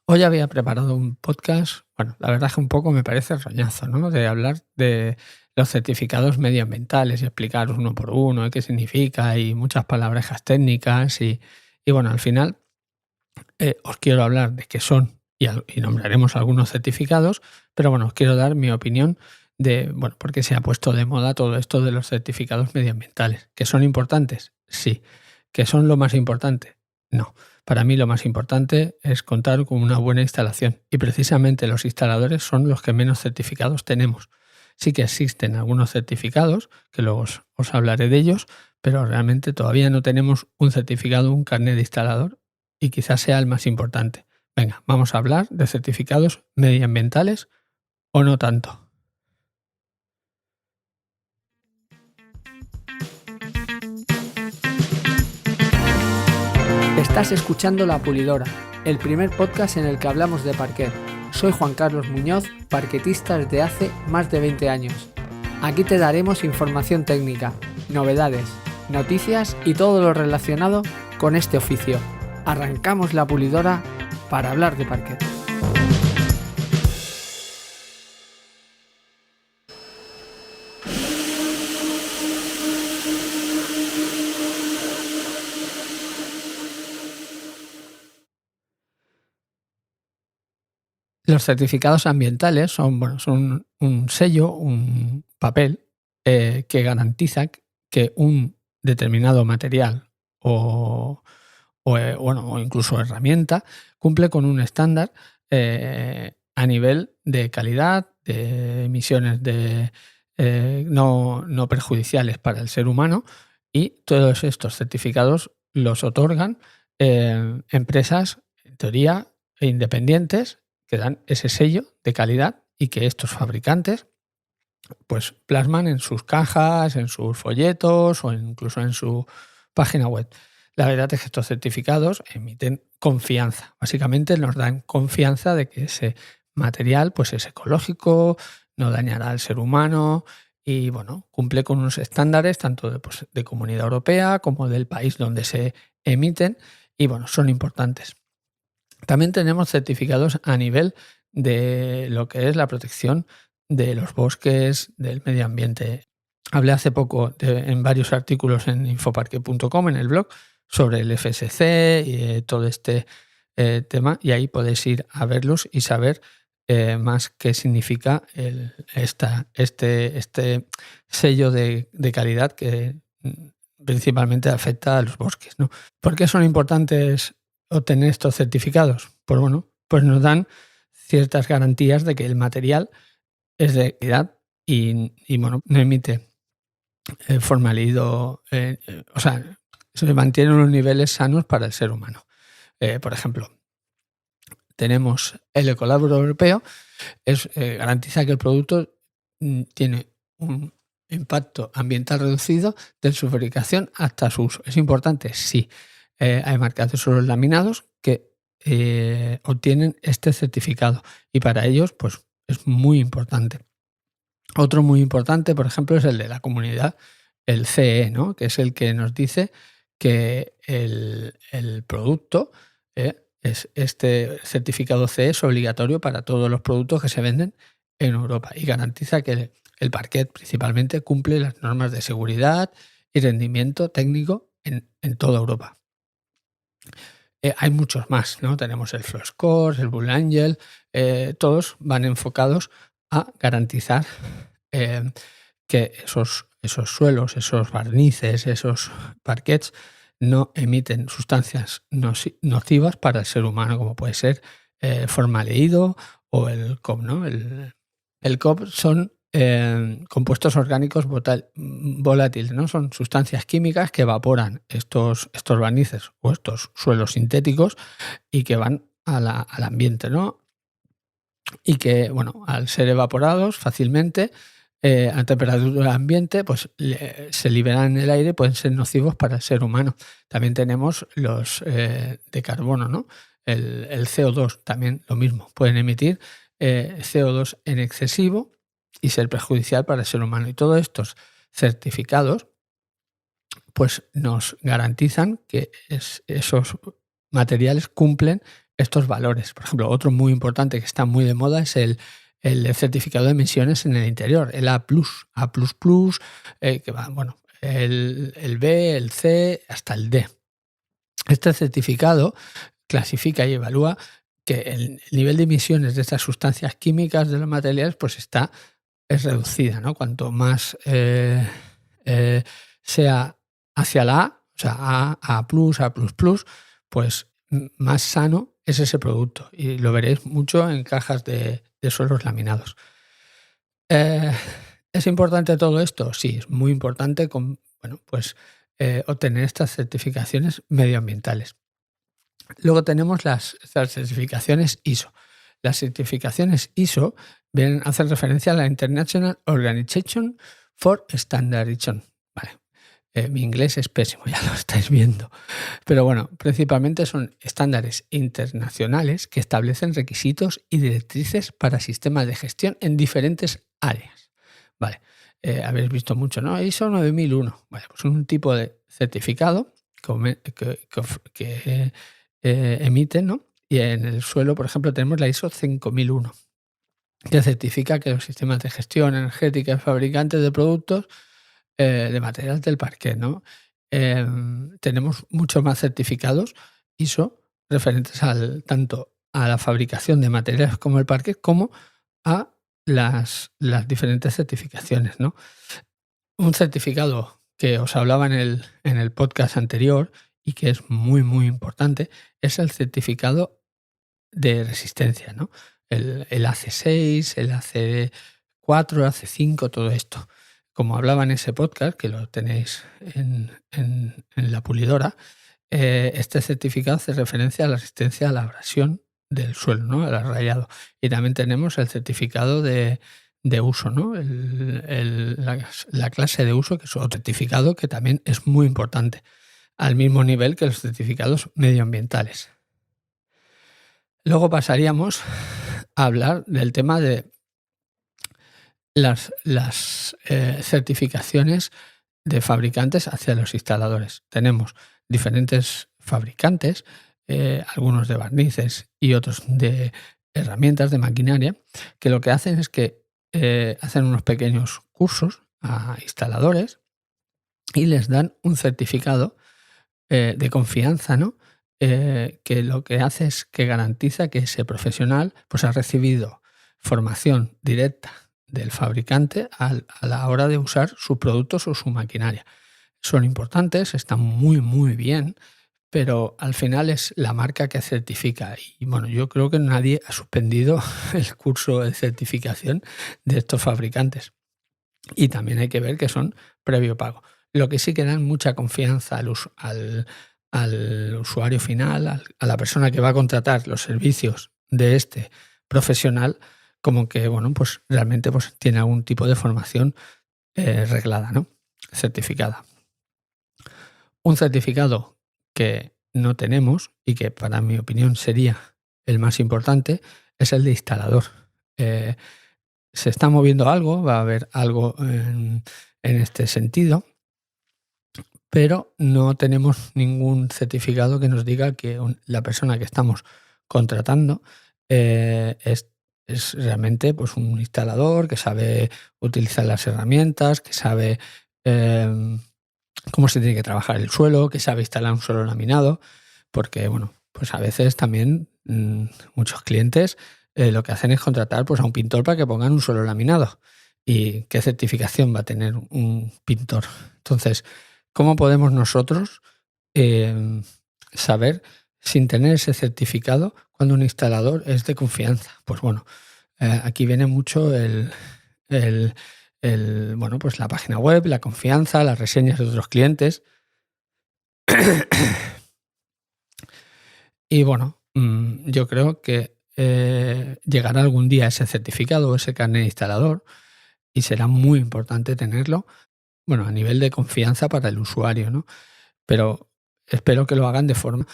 Hoy había preparado un podcast, bueno, la verdad es que un poco me parece roñazo, ¿no? De hablar de los certificados medioambientales y explicaros uno por uno qué significa y muchas palabrejas técnicas y bueno, al final os quiero hablar de qué son y nombraremos algunos certificados, pero bueno, os quiero dar mi opinión de, bueno, por qué se ha puesto de moda todo esto de los certificados medioambientales. ¿Que son importantes? Sí. ¿Que son lo más importante? No. Para mí lo más importante es contar con una buena instalación y precisamente los instaladores son los que menos certificados tenemos. Sí que existen algunos certificados, que luego os hablaré de ellos, pero realmente todavía no tenemos un certificado, un carnet de instalador y quizás sea el más importante. Venga, vamos a hablar de certificados medioambientales o no tanto. Estás escuchando La Pulidora, el primer podcast en el que hablamos de parquet. Soy Juan Carlos Muñoz, parquetista desde hace más de 20 años. Aquí te daremos información técnica, novedades, noticias y todo lo relacionado con este oficio. Arrancamos La Pulidora para hablar de parquet. Los certificados ambientales son un sello, un papel que garantiza que un determinado material o incluso herramienta cumple con un estándar a nivel de calidad, de emisiones no perjudiciales para el ser humano, y todos estos certificados los otorgan empresas, en teoría, independientes, que dan ese sello de calidad y que estos fabricantes pues plasman en sus cajas, en sus folletos o incluso en su página web. La verdad es que estos certificados emiten confianza. Básicamente nos dan confianza de que ese material pues es ecológico, no dañará al ser humano y bueno, cumple con unos estándares tanto de Comunidad Europea como del país donde se emiten y bueno, son importantes. También tenemos certificados a nivel de lo que es la protección de los bosques, del medio ambiente. Hablé hace poco en varios artículos en infoparque.com, en el blog, sobre el FSC y todo este tema, y ahí podéis ir a verlos y saber más qué significa este sello de calidad que principalmente afecta a los bosques, ¿no? ¿Por qué son importantes obtener estos certificados? Pues bueno, pues nos dan ciertas garantías de que el material es de calidad y bueno, no emite formaldehído, o sea, se mantienen unos niveles sanos para el ser humano. Por ejemplo, tenemos el Ecolabel Europeo, garantiza que el producto tiene un impacto ambiental reducido desde su fabricación hasta su uso. ¿Es importante? Sí. Hay marcas de suelos laminados que obtienen este certificado y para ellos pues, es muy importante. Otro muy importante, por ejemplo, es el de la comunidad, el CE, ¿no? Que es el que nos dice que el producto, este certificado CE es obligatorio para todos los productos que se venden en Europa y garantiza que el parquet principalmente cumple las normas de seguridad y rendimiento técnico en toda Europa. Hay muchos más, ¿no? Tenemos el Flowscore, el Blue Angel, todos van enfocados a garantizar que esos suelos, esos barnices, esos parquets no emiten sustancias nocivas para el ser humano, como puede ser formaldehído o el COP, ¿no? El COP son compuestos orgánicos volátiles, ¿no? Son sustancias químicas que evaporan estos barnices o estos suelos sintéticos y que van al ambiente, ¿no? Y que, bueno, al ser evaporados fácilmente a temperatura ambiente, pues se liberan en el aire y pueden ser nocivos para el ser humano. También tenemos los de carbono, ¿no? El CO2 también lo mismo. Pueden emitir CO2 en excesivo y ser perjudicial para el ser humano. Y todos estos certificados pues nos garantizan que esos materiales cumplen estos valores. Por ejemplo, otro muy importante que está muy de moda es el certificado de emisiones en el interior, el A+, que va, bueno, el B, el C, hasta el D. Este certificado clasifica y evalúa que el nivel de emisiones de estas sustancias químicas de los materiales pues es reducida, ¿no? Cuanto más sea hacia la A, o sea, A+, pues más sano es ese producto. Y lo veréis mucho en cajas de suelos laminados. ¿Es importante todo esto? Sí, es muy importante obtener estas certificaciones medioambientales. Luego tenemos las certificaciones ISO. Las certificaciones ISO hacen referencia a la International Organization for Standardization. Vale. Mi inglés es pésimo, ya lo estáis viendo. Pero bueno, principalmente son estándares internacionales que establecen requisitos y directrices para sistemas de gestión en diferentes áreas. Vale. Habéis visto mucho, ¿no? ISO 9001. Vale, pues un tipo de certificado que emiten, ¿no? Y en el suelo, por ejemplo, tenemos la ISO 5001, que certifica que los sistemas de gestión energética y fabricantes de productos de materiales del parquet, ¿no? Tenemos muchos más certificados ISO referentes tanto a la fabricación de materiales como el parquet como a las diferentes certificaciones, ¿no? Un certificado que os hablaba en el podcast anterior y que es muy, muy importante es el certificado de resistencia, ¿no? El AC6, el AC4, el AC5, todo esto. Como hablaba en ese podcast, que lo tenéis en la pulidora, este certificado hace referencia a la resistencia a la abrasión del suelo, ¿no? Al rayado. Y también tenemos el certificado de uso, ¿no? La clase de uso, que es otro certificado que también es muy importante, al mismo nivel que los certificados medioambientales. Luego pasaríamos a hablar del tema de las certificaciones de fabricantes hacia los instaladores. Tenemos diferentes fabricantes, algunos de barnices y otros de herramientas de maquinaria, que lo que hacen es que hacen unos pequeños cursos a instaladores y les dan un certificado de confianza, ¿no? Que lo que hace es que garantiza que ese profesional pues, ha recibido formación directa del fabricante a la hora de usar sus productos o su maquinaria. Son importantes, están muy, muy bien, pero al final es la marca que certifica. Y bueno, yo creo que nadie ha suspendido el curso de certificación de estos fabricantes. Y también hay que ver que son previo pago. Lo que sí que dan mucha confianza al usuario final, a la persona que va a contratar los servicios de este profesional, como que bueno, pues realmente pues, tiene algún tipo de formación reglada, ¿no? Certificada. Un certificado que no tenemos y que para mi opinión sería el más importante es el de instalador. Se está moviendo algo, va a haber algo en este sentido, pero no tenemos ningún certificado que nos diga que la persona que estamos contratando es realmente pues, un instalador que sabe utilizar las herramientas, que sabe cómo se tiene que trabajar el suelo, que sabe instalar un suelo laminado, porque bueno, pues a veces también muchos clientes lo que hacen es contratar pues, a un pintor para que pongan un suelo laminado. ¿Y qué certificación va a tener un pintor? Entonces, ¿cómo podemos nosotros saber, sin tener ese certificado, cuando un instalador es de confianza? Pues bueno, aquí viene mucho pues la página web, la confianza, las reseñas de otros clientes. Y bueno, yo creo que llegará algún día ese certificado o ese carnet de instalador y será muy importante tenerlo, bueno, a nivel de confianza para el usuario, ¿no? Pero espero que lo hagan de forma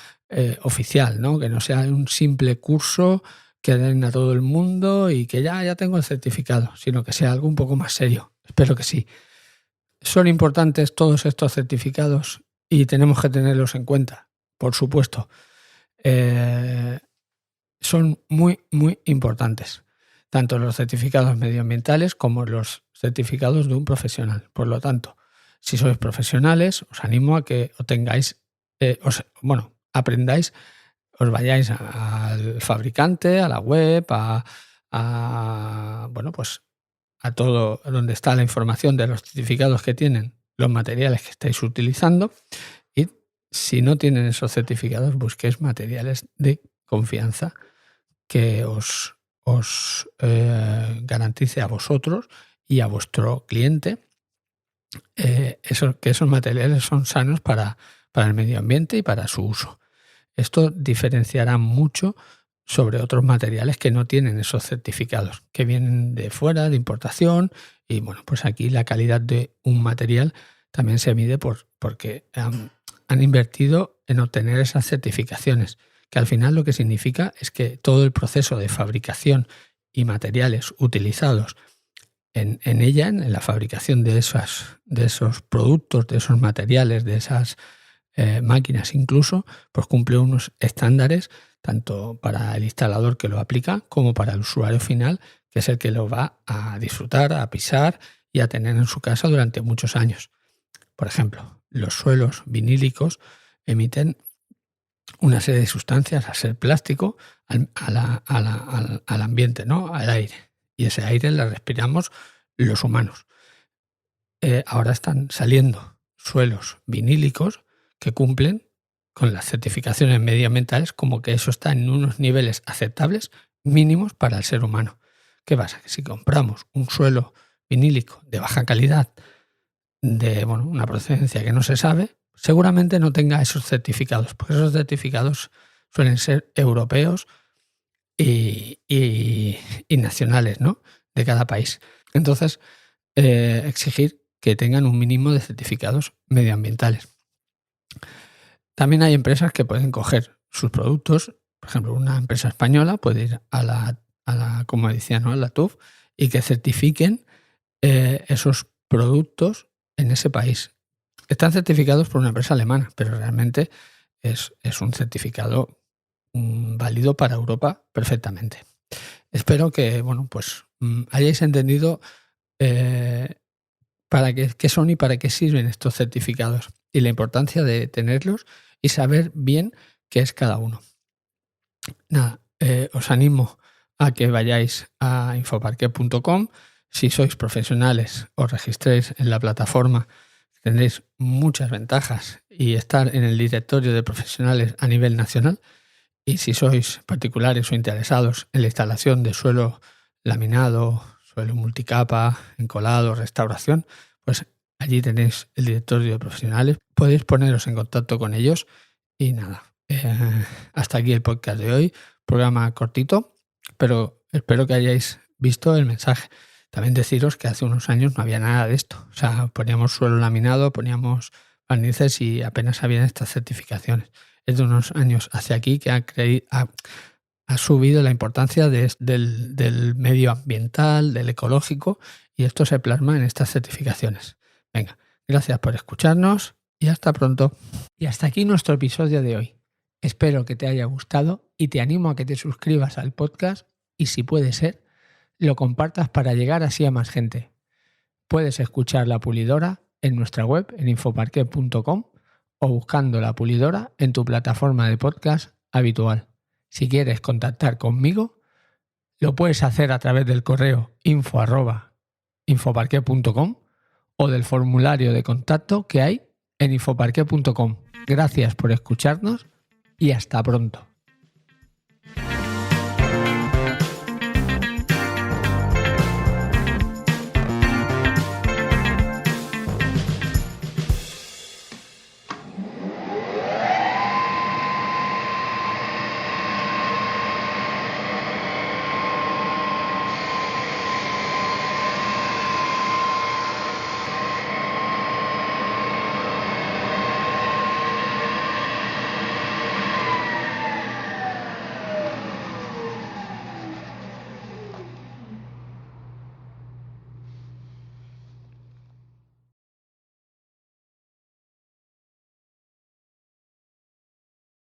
oficial, ¿no? Que no sea un simple curso que den a todo el mundo y que ya tengo el certificado, sino que sea algo un poco más serio. Espero que sí. Son importantes todos estos certificados y tenemos que tenerlos en cuenta, por supuesto. son muy, muy importantes, tanto los certificados medioambientales como los certificados de un profesional. Por lo tanto, si sois profesionales, os animo a que aprendáis, os vayáis al fabricante, a la web, a todo donde está la información de los certificados que tienen los materiales que estáis utilizando, y si no tienen esos certificados, busquéis materiales de confianza que os garantice a vosotros y a vuestro cliente que esos materiales son sanos para el medio ambiente y para su uso. Esto diferenciará mucho sobre otros materiales que no tienen esos certificados, que vienen de fuera, de importación, y bueno, pues aquí la calidad de un material también se mide porque han invertido en obtener esas certificaciones, que al final lo que significa es que todo el proceso de fabricación y materiales utilizados en ella, en la fabricación de esos productos, de esos materiales, de esas máquinas incluso, pues cumple unos estándares tanto para el instalador que lo aplica como para el usuario final, que es el que lo va a disfrutar, a pisar y a tener en su casa durante muchos años. Por ejemplo, los suelos vinílicos emiten una serie de sustancias, al ser plástico, al ambiente, ¿no? Al aire. Y ese aire lo respiramos los humanos. Ahora están saliendo suelos vinílicos que cumplen con las certificaciones medioambientales, como que eso está en unos niveles aceptables mínimos para el ser humano. ¿Qué pasa? Que si compramos un suelo vinílico de baja calidad, de una procedencia que no se sabe, seguramente no tenga esos certificados, porque esos certificados suelen ser europeos y nacionales, ¿no?, de cada país. Entonces, exigir que tengan un mínimo de certificados medioambientales. También hay empresas que pueden coger sus productos, por ejemplo, una empresa española puede ir a la como decía, ¿no?, a la TÜV, y que certifiquen esos productos en ese país. Están certificados por una empresa alemana, pero realmente es un certificado válido para Europa perfectamente. Espero que hayáis entendido para qué son y para qué sirven estos certificados y la importancia de tenerlos y saber bien qué es cada uno. Nada, os animo a que vayáis a infoparquet.com. Si sois profesionales, os registréis en la plataforma, tendréis muchas ventajas y estar en el directorio de profesionales a nivel nacional. Y si sois particulares o interesados en la instalación de suelo laminado, suelo multicapa, encolado, restauración, pues allí tenéis el directorio de profesionales. Podéis poneros en contacto con ellos y nada. Hasta aquí el podcast de hoy. Programa cortito, pero espero que hayáis visto el mensaje. También deciros que hace unos años no había nada de esto. O sea, poníamos suelo laminado, poníamos barnices y apenas habían estas certificaciones. Es de unos años hacia aquí que ha subido la importancia del medio ambiental, del ecológico, y esto se plasma en estas certificaciones. Venga, gracias por escucharnos y hasta pronto. Y hasta aquí nuestro episodio de hoy. Espero que te haya gustado y te animo a que te suscribas al podcast y, si puede ser, lo compartas para llegar así a más gente. Puedes escuchar La Pulidora en nuestra web en infoparquet.com o buscando La Pulidora en tu plataforma de podcast habitual. Si quieres contactar conmigo, lo puedes hacer a través del correo info@infoparquet.com o del formulario de contacto que hay en infoparquet.com. Gracias por escucharnos y hasta pronto.